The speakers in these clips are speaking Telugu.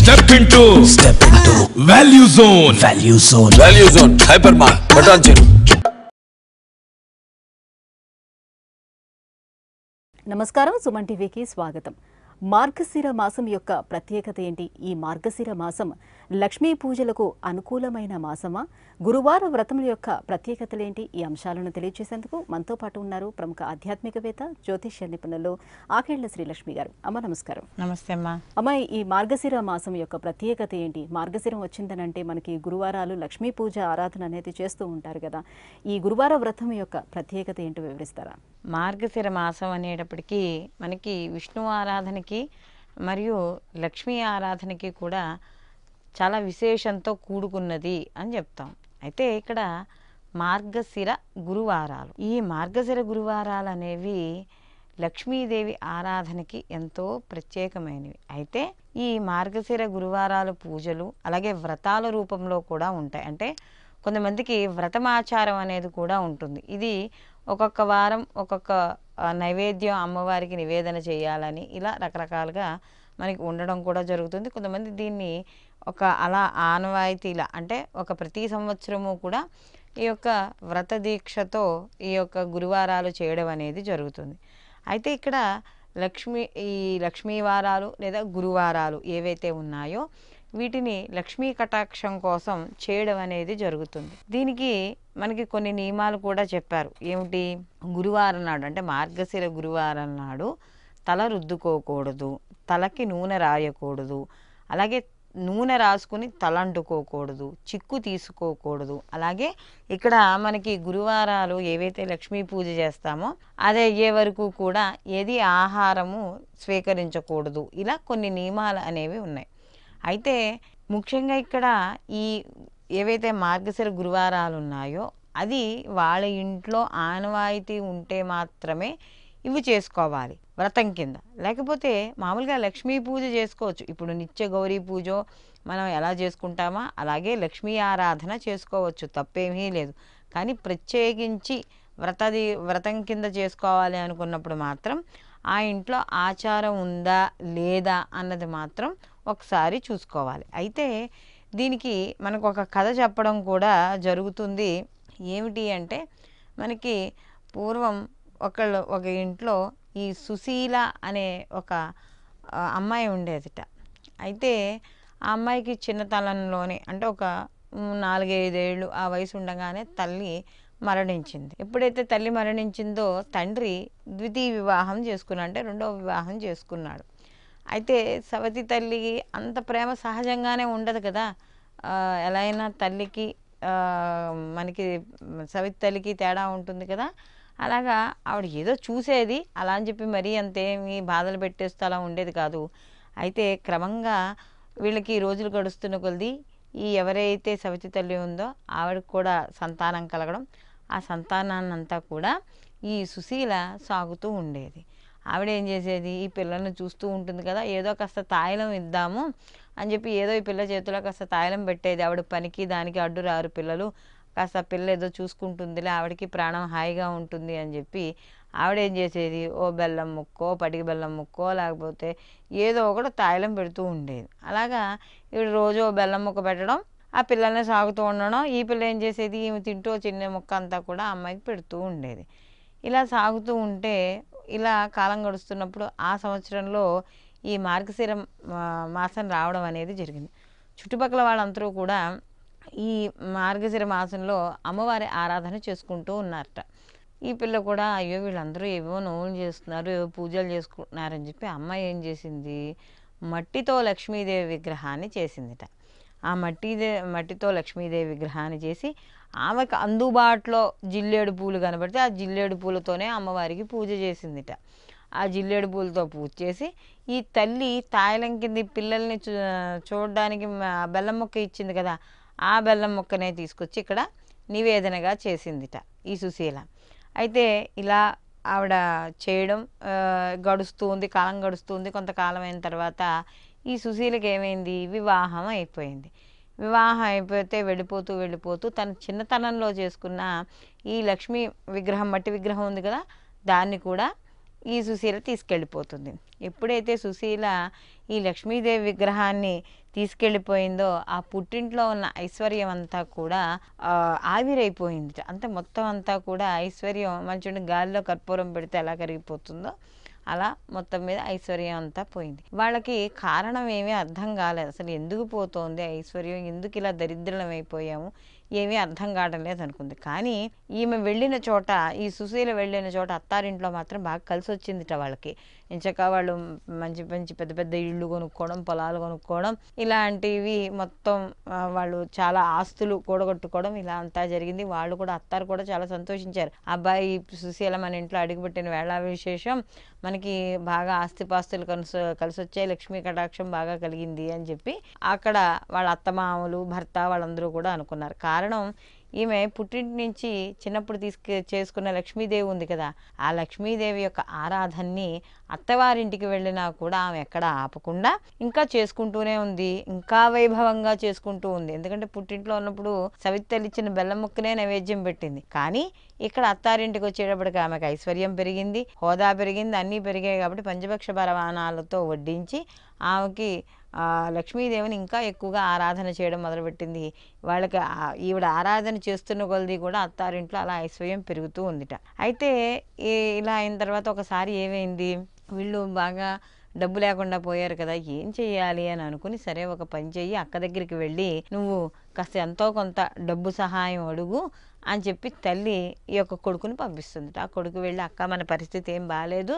Step into Value Zone. Value Zone. Hypermart. Button. నమస్కారం, సుమన్ టీవీకి స్వాగతం. మార్గశిర మాసం యొక్క ప్రత్యేకత ఏంటి? ఈ మార్గశిర మాసం లక్ష్మీ పూజలకు అనుకూలమైన మాసమా? గురువార వ్రతముల యొక్క ప్రత్యేకతలేంటి? ఈ అంశాలను తెలియజేసేందుకు మనతో పాటు ఉన్నారు ప్రముఖ ఆధ్యాత్మికవేత్త, జ్యోతిష్య నిపుణులు ఆకేళ్ల శ్రీలక్ష్మి గారు. అమ్మ నమస్కారం. నమస్తే అమ్మా. అమ్మాయి, ఈ మార్గశిర మాసం యొక్క ప్రత్యేకత ఏంటి? మార్గశిరం వచ్చిందనంటే మనకి గురువారాలు లక్ష్మీ పూజ ఆరాధన అనేది చేస్తూ ఉంటారు కదా. ఈ గురువార వ్రతం యొక్క ప్రత్యేకత ఏంటో వివరిస్తారా? మార్గశిర మాసం అనేటప్పటికీ మనకి విష్ణు ఆరాధనకి మరియు లక్ష్మీ ఆరాధనకి కూడా చాలా విశేషంతో కూడుకున్నది అని చెప్తాం. అయితే ఇక్కడ మార్గశిర గురువారాలు, ఈ మార్గశిర గురువారాలు అనేవి లక్ష్మీదేవి ఆరాధనకి ఎంతో ప్రత్యేకమైనవి. అయితే ఈ మార్గశిర గురువారాలు పూజలు అలాగే వ్రతాల రూపంలో కూడా ఉంటాయి. అంటే కొంతమందికి వ్రతమాచారం అనేది కూడా ఉంటుంది. ఇది ఒక్కొక్క వారం ఒక్కొక్క నైవేద్యం అమ్మవారికి నివేదన చేయాలని ఇలా రకరకాలుగా మనకి ఉండడం కూడా జరుగుతుంది. కొంతమంది దీన్ని ఒక అలా ఆనవాయితీలా, అంటే ఒక ప్రతి సంవత్సరము కూడా ఈ యొక్క వ్రత దీక్షతో ఈ యొక్క గురువారాలు చేయడం అనేది జరుగుతుంది. అయితే ఇక్కడ ఈ లక్ష్మీ వారాలు లేదా గురువారాలు ఏవైతే ఉన్నాయో వీటిని లక్ష్మీ కటాక్షం కోసం చేయడం అనేది జరుగుతుంది. దీనికి మనకి కొన్ని నియమాలు కూడా చెప్పారు. ఏమిటి? గురువారం నాడు, అంటే మార్గశిర గురువారం నాడు తల రుద్దుకోకూడదు, తలకి నూనె రాయకూడదు, అలాగే నూనె రాసుకుని తలంటుకోకూడదు, చిక్కు తీసుకోకూడదు. అలాగే ఇక్కడ మనకి గురువారాలు ఏవైతే లక్ష్మీ పూజ చేస్తామో అది అయ్యే వరకు కూడా ఏది ఆహారము స్వీకరించకూడదు. ఇలా కొన్ని నియమాలు అనేవి ఉన్నాయి. అయితే ముఖ్యంగా ఇక్కడ ఈ ఏవైతే మార్గశిర గురువారాలు ఉన్నాయో అది వాళ్ళ ఇంట్లో ఆనవాయితీ ఉంటే మాత్రమే ఇవి చేసుకోవాలి వ్రతం కింద. లేకపోతే మామూలుగా లక్ష్మీ పూజ చేసుకోవచ్చు. ఇప్పుడు నిత్య గౌరీ పూజ మనం ఎలా చేసుకుంటామో అలాగే లక్ష్మీ ఆరాధన చేసుకోవచ్చు, తప్పేమీ లేదు. కానీ ప్రత్యేకించి వ్రతం కింద చేసుకోవాలి అనుకున్నప్పుడు మాత్రం ఆ ఇంట్లో ఆచారం ఉందా లేదా అన్నది మాత్రం ఒకసారి చూసుకోవాలి. అయితే దీనికి మనకు ఒక కథ చెప్పడం కూడా జరుగుతుంది. ఏమిటి అంటే, మనకి పూర్వం ఒక ఇంట్లో ఈ సుశీల అనే ఒక అమ్మాయి ఉండేదిట. అయితే ఆ అమ్మాయికి చిన్నతనంలోనే, అంటే ఒక 4-5 ఏళ్ళు ఆ వయసు ఉండగానే తల్లి మరణించింది. ఎప్పుడైతే తల్లి మరణించిందో తండ్రి ద్వితీయ వివాహం చేసుకున్నాడు, అంటే రెండవ వివాహం చేసుకున్నాడు. అయితే సవతి తల్లికి అంత ప్రేమ సహజంగానే ఉండదు కదా. ఎలా అయినా తల్లికి మనకి సవితి తల్లికి తేడా ఉంటుంది కదా. అలాగా ఆవిడ ఏదో చూసేది, అలా అని చెప్పి మరీ అంతేమి బాధలు పెట్టేస్తూ అలా ఉండేది కాదు. అయితే క్రమంగా వీళ్ళకి రోజులు గడుస్తున్న కొద్దీ ఈ ఎవరైతే సవితి తల్లి ఉందో ఆవిడకు కూడా సంతానం కలగడం, ఆ సంతానాన్నంతా కూడా ఈ సుశీల సాగుతూ ఉండేది. ఆవిడ ఏం చేసేది, ఈ పిల్లల్ని చూస్తూ ఉంటుంది కదా, ఏదో కాస్త తాయిలం ఇద్దాము అని చెప్పి ఏదో ఈ పిల్ల చేతిలో కాస్త తాయిలం పెట్టేది. ఆవిడ పనికి దానికి అడ్డు రారు పిల్లలు, కాస్త పిల్ల ఏదో చూసుకుంటుందిలే, ఆవిడకి ప్రాణం హాయిగా ఉంటుంది అని చెప్పి ఆవిడ ఏం చేసేది, ఓ బెల్లం ముక్కో పటికి బెల్లం ముక్కో లేకపోతే ఏదో ఒకటి తాయిలం పెడుతూ ఉండేది. అలాగా ఈవిడ రోజు ఓ బెల్లం ముక్క పెట్టడం, ఆ పిల్లల్ని సాగుతూ ఉండడం. ఈ పిల్ల ఏం చేసేది, ఈమె తింటూ చిన్న ముక్క అంతా కూడా అమ్మాయికి పెడుతూ ఉండేది. ఇలా సాగుతూ ఉంటే ఇలా కాలం గడుస్తున్నప్పుడు ఆ సంవత్సరంలో ఈ మార్గశిర మాసం రావడం అనేది జరిగింది. చుట్టుపక్కల వాళ్ళందరూ కూడా ఈ మార్గశిర మాసంలో అమ్మవారి ఆరాధన చేసుకుంటూ ఉన్నారట. ఈ పిల్ల కూడా అయ్యో వీళ్ళందరూ ఏవో నోవులు చేస్తున్నారు, ఏవో పూజలు చేసుకుంటున్నారని చెప్పి అమ్మాయి ఏం చేసింది, మట్టితో లక్ష్మీదేవి విగ్రహాన్ని చేసిందిట. ఆ మట్టితో లక్ష్మీదేవి విగ్రహాన్ని చేసి ఆమెకు అందుబాటులో జిల్లేడు పూలు కనబడితే ఆ జిల్లేడు పూలతోనే అమ్మవారికి పూజ చేసిందిట. ఆ జిల్లేడు పూలతో పూజ చేసి ఈ తల్లి తాయిలం కింద పిల్లల్ని చూడడానికి బెల్లం ముక్క ఇచ్చింది కదా, ఆ బెల్లం ముక్కనే తీసుకొచ్చి ఇక్కడ నివేదనగా చేసిందిట ఈ సుశీల. అయితే ఇలా ఆవిడ చేయడం గడుస్తుంది, కాలం గడుస్తుంది. కొంతకాలం అయిన తర్వాత ఈ సుశీలకి ఏమైంది, వివాహం అయిపోయింది. వివాహం అయిపోతే వెళ్ళిపోతూ తన చిన్నతనంలో చేసుకున్న ఈ లక్ష్మీ విగ్రహం, మట్టి విగ్రహం ఉంది కదా, దాన్ని కూడా ఈ సుశీల తీసుకెళ్ళిపోతుంది. ఎప్పుడైతే సుశీల ఈ లక్ష్మీదేవి విగ్రహాన్ని తీసుకెళ్ళిపోయిందో ఆ పుట్టింట్లో ఉన్న ఐశ్వర్యం అంతా కూడా ఆవిరైపోయింది. అంతే, మొత్తం అంతా కూడా ఐశ్వర్యం మంచి గాలిలో కర్పూరం పెడితే ఎలా కరిగిపోతుందో అలా మొత్తం మీద ఐశ్వర్యం అంతా పోయింది. వాళ్ళకి కారణం ఏమీ అర్థం కాలేదు. అసలు ఎందుకు పోతోంది ఐశ్వర్యం, ఎందుకు ఇలా దరిద్రం అయిపోయాము, ఏమీ అర్థం కావడం లేదు అనుకుంది. కానీ ఈమె వెళ్ళిన చోట, ఈ సుశీల వెళ్ళిన చోట అత్తారింట్లో మాత్రం బాగా కలిసి వచ్చిందిట వాళ్ళకి. ఇంచక వాళ్ళు మంచి మంచి పెద్ద పెద్ద ఇళ్ళు కొనుక్కోవడం, పొలాలు కొనుక్కోవడం, ఇలాంటివి మొత్తం వాళ్ళు చాలా ఆస్తులు కూడగొట్టుకోవడం, ఇలా అంతా జరిగింది. వాళ్ళు కూడా, అత్తారు కూడా చాలా సంతోషించారు. అబ్బాయి సుశీల మన ఇంట్లో అడుగుపెట్టిన వేళ విశేషం, మనకి బాగా ఆస్తిపాస్తులు కలిసి వచ్చాయి, లక్ష్మీ కటాక్షం బాగా కలిగింది అని చెప్పి అక్కడ వాళ్ళ అత్తమామలు, భర్త వాళ్ళందరూ కూడా అనుకున్నారు. కారణం, ఈమె పుట్టింటి నుంచి చిన్నప్పుడు చేసుకున్న లక్ష్మీదేవి ఉంది కదా, ఆ లక్ష్మీదేవి యొక్క ఆరాధనని అత్తవారింటికి వెళ్ళినా కూడా ఆమె ఎక్కడ ఆపకుండా ఇంకా చేసుకుంటూనే ఉంది, ఇంకా వైభవంగా చేసుకుంటూ ఉంది. ఎందుకంటే పుట్టింట్లో ఉన్నప్పుడు సవితల్లి ఇచ్చిన బెల్లం ముక్కనే నైవేద్యం పెట్టింది. కానీ ఇక్కడ అత్తారింటికి వచ్చేటప్పటికి ఆమెకు ఐశ్వర్యం పెరిగింది, హోదా పెరిగింది, అన్నీ పెరిగాయి. కాబట్టి పంచపక్ష పరమాణాలతో వడ్డించి ఆమెకి లక్ష్మీదేవిని ఇంకా ఎక్కువగా ఆరాధన చేయడం మొదలుపెట్టింది. వాళ్ళకి ఈవిడ ఆరాధన చేస్తున్న కొలది కూడా అత్తారింట్లో అలా ఐశ్వర్యం పెరుగుతూ ఉందిట. అయితే ఇలా అయిన తర్వాత ఒకసారి ఏమైంది, వీళ్ళు బాగా డబ్బు లేకుండా పోయారు కదా, ఏం చెయ్యాలి అని అనుకుని, సరే ఒక పని చెయ్యి, అక్క దగ్గరికి వెళ్ళి నువ్వు కాస్త ఎంతో కొంత డబ్బు సహాయం అడుగు అని చెప్పి తల్లి ఈ యొక్క కొడుకుని పంపిస్తుంది. ఆ కొడుకు వెళ్ళి, అక్క మన పరిస్థితి ఏం బాగాలేదు,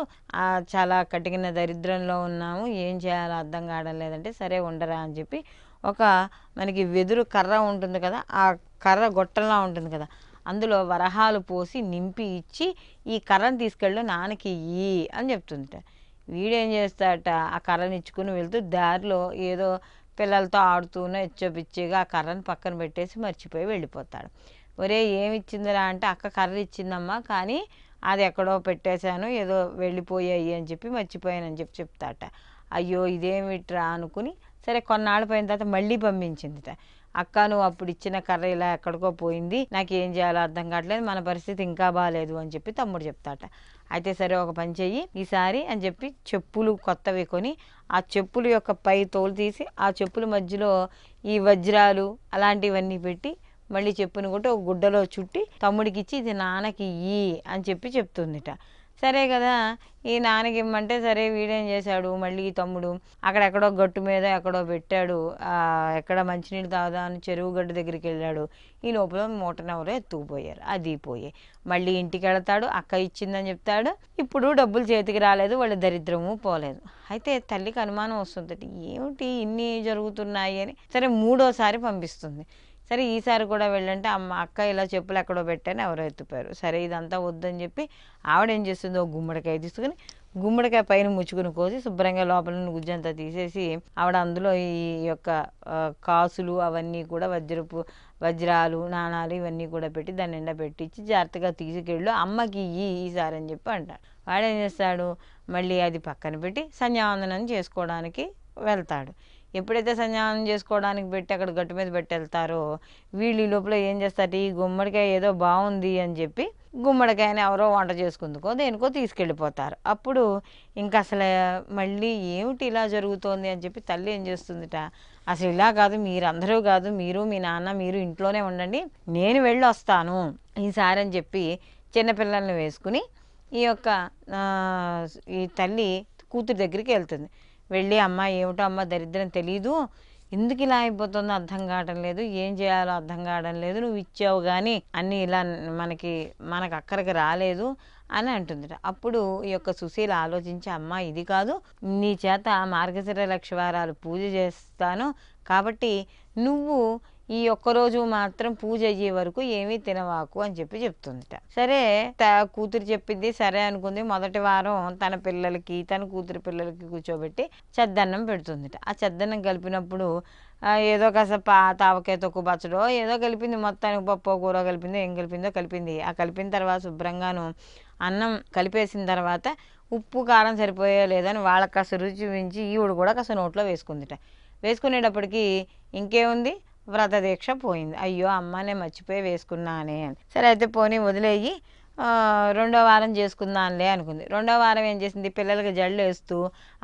చాలా కటికిన దరిద్రంలో ఉన్నాము, ఏం చేయాలో అర్థం కావడం లేదంటే, సరే ఉండరా అని చెప్పి ఒక మనకి వెదురు కర్ర ఉంటుంది కదా, ఆ కర్ర గొట్టంలా ఉంటుంది కదా, అందులో వరహాలు పోసి నింపి ఇచ్చి ఈ కర్రను తీసుకెళ్ళు నాన్నకి ఇయ్యి అని చెప్తుంట. వీడేం చేస్తాడట, ఆ కర్రని ఇచ్చుకుని వెళ్తూ దారిలో ఏదో పిల్లలతో ఆడుతూనే ఇచ్చోపిచ్చిగా ఆ కర్రను పక్కన పెట్టేసి మర్చిపోయి వెళ్ళిపోతాడు. ఒరే ఏమిచ్చిందిరా అంటే, అక్క కర్ర ఇచ్చిందమ్మా, కానీ అది ఎక్కడో పెట్టేశాను, ఏదో వెళ్ళిపోయాయి అని చెప్పి మర్చిపోయానని చెప్పి చెప్తాట. అయ్యో ఇదేమిట్రా అనుకుని, సరే కొన్నాళ్ళు పోయిన తర్వాత మళ్ళీ పంపించిందిట. అక్క నువ్వు అప్పుడు ఇచ్చిన కర్ర ఇలా ఎక్కడికో పోయింది, నాకు ఏం చేయాలో అర్థం కావట్లేదు, మన పరిస్థితి ఇంకా బాగాలేదు అని చెప్పి తమ్ముడు చెప్తాట. అయితే సరే ఒక పని చెయ్యి ఈసారి అని చెప్పి చెప్పులు కొత్తవి కొని ఆ చెప్పుల యొక్క పై తోలు తీసి ఆ చెప్పుల మధ్యలో ఈ వజ్రాలు అలాంటివన్నీ పెట్టి మళ్ళీ చెప్పును కొట్టి ఒక గుడ్డలో చుట్టి తమ్ముడికి ఇచ్చి ఇది నాన్నకి ఇయ్యి అని చెప్పి చెప్తుందిట. సరే కదా, ఈ నాన్నకి ఇమ్మంటే సరే వీడేం చేశాడు, మళ్ళీ తమ్ముడు అక్కడెక్కడో గట్టు మీద ఎక్కడో పెట్టాడు, ఎక్కడ మంచినీళ్ళు తాగుదామని చెరువు గడ్డు దగ్గరికి వెళ్ళాడు. ఈ లోపల మూటనెవరో ఎత్తుకుపోయారు, అది పోయి మళ్ళీ ఇంటికి వెళతాడు, అక్క ఇచ్చిందని చెప్తాడు. ఇప్పుడు డబ్బులు చేతికి రాలేదు, వాళ్ళ దరిద్రము పోలేదు. అయితే తల్లికి అనుమానం వస్తుంది, ఏమిటి ఇన్ని జరుగుతున్నాయి అని. సరే మూడోసారి పంపిస్తుంది. సరే ఈసారి కూడా వెళ్ళంటే, అక్క ఇలా చెప్పులు ఎక్కడో పెట్టాను, ఎవరో ఎత్తుపోయారు. సరే ఇదంతా వద్దని చెప్పి ఆవిడ ఏం చేస్తుందో గుమ్మడికాయ తీసుకుని గుమ్మడికాయ పైన ముచ్చుకుని కోసి శుభ్రంగా లోపల గుజ్జంతా తీసేసి ఆవిడ అందులో ఈ యొక్క కాసులు అవన్నీ కూడా వజ్రాలు నాణాలు ఇవన్నీ కూడా పెట్టి దాన్ని నిండా పెట్టించి జాగ్రత్తగా తీసుకెళ్ళు అమ్మకి ఈసారి అని చెప్పి అంటాడు. వాడేం చేస్తాడు, మళ్ళీ అది పక్కన పెట్టి సంధ్యావందనం చేసుకోవడానికి వెళ్తాడు. ఎప్పుడైతే సంధ్యావనం చేసుకోవడానికి పెట్టి అక్కడ గట్టు మీద పెట్టి వెళ్తారో వీళ్ళు ఈ లోపల ఏం చేస్తారు, ఈ గుమ్మడికాయ ఏదో బాగుంది అని చెప్పి గుమ్మడికాయని ఎవరో వంట చేసుకుందుకో దేనికో తీసుకెళ్ళిపోతారు. అప్పుడు ఇంకా అసలు మళ్ళీ ఏమిటి ఇలా జరుగుతోంది అని చెప్పి తల్లి ఏం చేస్తుందిట, అసలు ఇలా కాదు, మీరందరూ కాదు, మీరు మీ నాన్న మీరు ఇంట్లోనే ఉండండి, నేను వెళ్ళి వస్తాను ఈసారి అని చెప్పి చిన్నపిల్లల్ని వేసుకుని ఈ యొక్క ఈ తల్లి కూతురు దగ్గరికి వెళ్తుంది. వెళ్ళి అమ్మ ఏమిటో అమ్మ దరిద్రం తెలీదు, ఎందుకు ఇలా అయిపోతుందో అర్థం కావడం లేదు, ఏం చేయాలో అర్థం కావడం లేదు, నువ్వు ఇచ్చావు కానీ అన్నీ ఇలా మనకు అక్కడికి రాలేదు అని అంటుంది. అప్పుడు ఈ యొక్క సుశీల ఆలోచించి, అమ్మ ఇది కాదు, నీ చేత మార్గశిర లక్షవారాలు పూజ చేస్తాను కాబట్టి నువ్వు ఈ ఒక్కరోజు మాత్రం పూజ అయ్యే వరకు ఏమీ తినవాకు అని చెప్పి చెప్తుందిట. సరే కూతురు చెప్పింది సరే అనుకుంది. మొదటి వారం తన పిల్లలకి తన కూతురు పిల్లలకి కూర్చోబెట్టి చద్దన్నం పెడుతుందిట. ఆ చద్దన్నం కలిపినప్పుడు ఏదో కాసేపు తావకాయ తొక్కు పచ్చడో ఏదో కలిపింది, మొత్తానికి పప్పు కూర కలిపిందో ఏం కలిపిందో కలిపింది. ఆ కలిపిన తర్వాత శుభ్రంగాను అన్నం కలిపేసిన తర్వాత ఉప్పు కారం సరిపోయో లేదని వాళ్ళకి కాస్త రుచి చూపించి ఈవిడ కూడా కాస్త నోట్లో వేసుకుందిట. వేసుకునేటప్పటికి ఇంకేముంది, వ్రత దీక్ష పోయింది. అయ్యో అమ్మ నేను మర్చిపోయి వేసుకున్నానే అని. సరే అయితే పోనీ వదిలేయి, రెండో వారం చేసుకుందాంలే అనుకుంది. రెండో వారం ఏం చేసింది, పిల్లలకి జల్లు వేస్తూ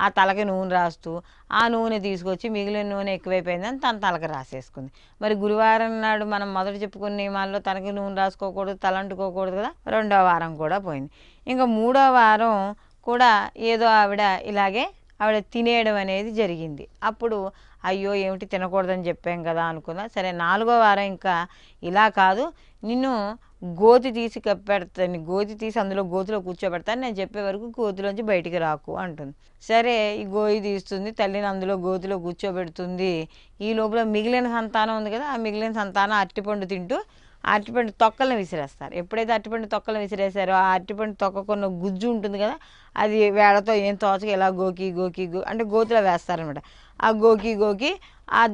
ఆ తలకి నూనె రాస్తూ ఆ నూనె తీసుకొచ్చి మిగిలిన నూనె ఎక్కువైపోయిందని తన తలకి రాసేసుకుంది. మరి గురువారం నాడు మనం మొదట చెప్పుకున్న నియమాల్లో తనకి నూనె రాసుకోకూడదు, తల అంటుకోకూడదు కదా. రెండో వారం కూడా పోయింది. ఇంకా మూడో వారం కూడా ఏదో ఆవిడ తినేయడం అనేది జరిగింది. అప్పుడు అయ్యో ఏమిటి తినకూడదని చెప్పాం కదా అనుకున్నా. సరే నాలుగో వారం ఇంకా ఇలా కాదు, నిన్ను గోతి తీసి కప్పెడతాను, గోతి తీసి అందులో గోతిలో కూర్చోబెడతాను, నేను చెప్పే వరకు గోతిలోంచి బయటికి రాకు అంటుంది. సరే ఈ గోయి తీస్తుంది, తల్లిని అందులో గోతిలో కూర్చోబెడుతుంది. ఈ లోపల మిగిలిన సంతానం ఉంది కదా, ఆ మిగిలిన సంతానం అరటిపండు తింటూ అరటిపండు తొక్కలను విసిరేస్తారు. ఎప్పుడైతే అరటిపండు తొక్కలను విసిరేసారో ఆ అరటిపండు తొక్కకున్న గుజ్జు ఉంటుంది కదా, అది వేళతో ఏం తోచక ఇలా గోకి అంటే గోతిలో వేస్తారనమాట. ఆ గోకి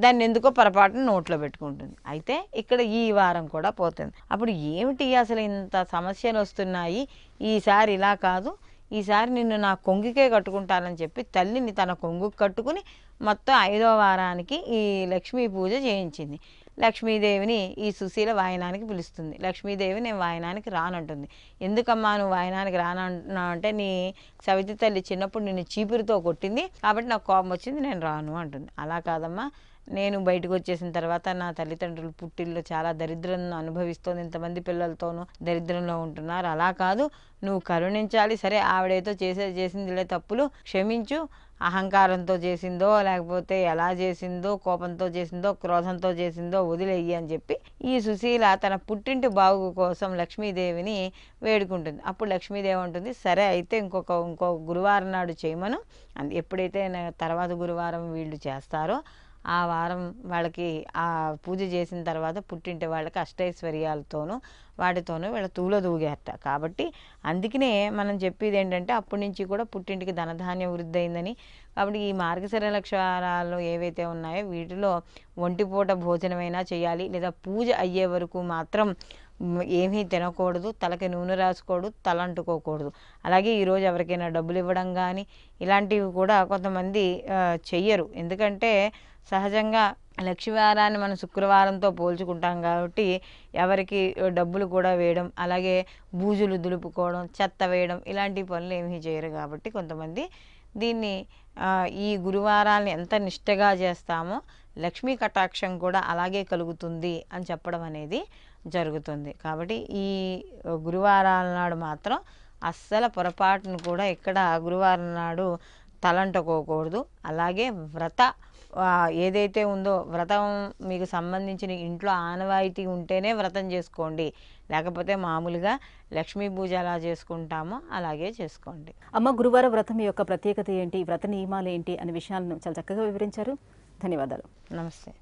దాన్ని ఎందుకో పొరపాటున నోట్లో పెట్టుకుంటుంది. అయితే ఇక్కడ ఈ వారం కూడా పోతుంది. అప్పుడు ఏమిటి అసలు ఇంత సమస్యలు వస్తున్నాయి, ఈసారి ఇలా కాదు, ఈసారి నిన్ను నా కొంగుకే కట్టుకుంటానని చెప్పి తల్లిని తన కొంగుకు కట్టుకుని మొత్తం 5వ వారానికి ఈ లక్ష్మీ పూజ చేయించింది. లక్ష్మీదేవిని ఈ సుశీల వాయనానికి పిలుస్తుంది. లక్ష్మీదేవి నేను వాయనానికి రానంటుంది. ఎందుకమ్మా నువ్వు వాయనానికి రానంటున్నావు అంటే, నీ సవితి తల్లి చిన్నప్పుడు నిన్ను చీపురుతో కొట్టింది కాబట్టి నాకు కోపం వచ్చింది, నేను రాను అంటుంది. అలా కాదమ్మా, నేను బయటకు వచ్చేసిన తర్వాత నా తల్లిదండ్రులు పుట్టిల్లో చాలా దరిద్రం అనుభవిస్తోంది, ఇంతమంది పిల్లలతోనూ దరిద్రంలో ఉంటున్నారు. అలా కాదు, నువ్వు కరుణించాలి. సరే ఆవిడేతో చేసిందిలే తప్పులు, క్షమించు. అహంకారంతో చేసిందో లేకపోతే ఎలా చేసిందో, కోపంతో చేసిందో, క్రోధంతో చేసిందో వదిలేయి అని చెప్పి ఈ సుశీల తన పుట్టింటి బాగు కోసం లక్ష్మీదేవిని వేడుకుంటుంది. అప్పుడు లక్ష్మీదేవి ఉంటుంది, సరే అయితే ఇంకో గురువారం నాడు చేయమను. ఎప్పుడైతే తర్వాత గురువారం వీళ్ళు చేస్తారో ఆ వారం వాళ్ళకి ఆ పూజ చేసిన తర్వాత పుట్టింటి వాళ్ళకి అష్టైశ్వర్యాలతోనూ వాటితోనూ వీళ్ళ తూలదూగారట. కాబట్టి అందుకనే మనం చెప్పేది ఏంటంటే, అప్పటి నుంచి కూడా పుట్టింటికి ధనధాన్య వృద్ధి అయిందని. కాబట్టి ఈ మార్గశిర లక్షణాలు ఏవైతే ఉన్నాయో వీటిలో ఒంటిపూట భోజనమైనా చేయాలి, లేదా పూజ అయ్యే వరకు మాత్రం ఏమీ తినకూడదు, తలకి నూనె రాసుకోకూడదు, తల అంటుకోకూడదు. అలాగే ఈరోజు ఎవరికైనా డబ్బులు ఇవ్వడం కానీ ఇలాంటివి కూడా కొంతమంది చెయ్యరు. ఎందుకంటే సహజంగా లక్ష్మీవారాన్ని మనం శుక్రవారంతో పోల్చుకుంటాం కాబట్టి ఎవరికి డబ్బులు కూడా వేయడం, అలాగే బూజులు దులుపుకోవడం, చెత్త వేయడం ఇలాంటి పనులు ఏమీ చేయరు. కాబట్టి కొంతమంది దీన్ని ఈ గురువారాన్ని ఎంత నిష్టగా చేస్తామో లక్ష్మీ కటాక్షం కూడా అలాగే కలుగుతుంది అని చెప్పడం అనేది జరుగుతుంది. కాబట్టి ఈ గురువారాల నాడు మాత్రం అస్సలు పొరపాటును కూడా ఇక్కడ గురువారం నాడు తలంటుకోకూడదు. అలాగే ఏదైతే ఉందో వ్రతం మీకు సంబంధించిన ఇంట్లో ఆనవాయితీ ఉంటేనే వ్రతం చేసుకోండి, లేకపోతే మామూలుగా లక్ష్మీ పూజ ఎలా చేసుకుంటామో అలాగే చేసుకోండి. అమ్మ, గురువార వ్రతం యొక్క ప్రత్యేకత ఏంటి, వ్రత నియమాలు ఏంటి అనే విషయాలను చాలా చక్కగా వివరించారు. ధన్యవాదాలు. నమస్తే.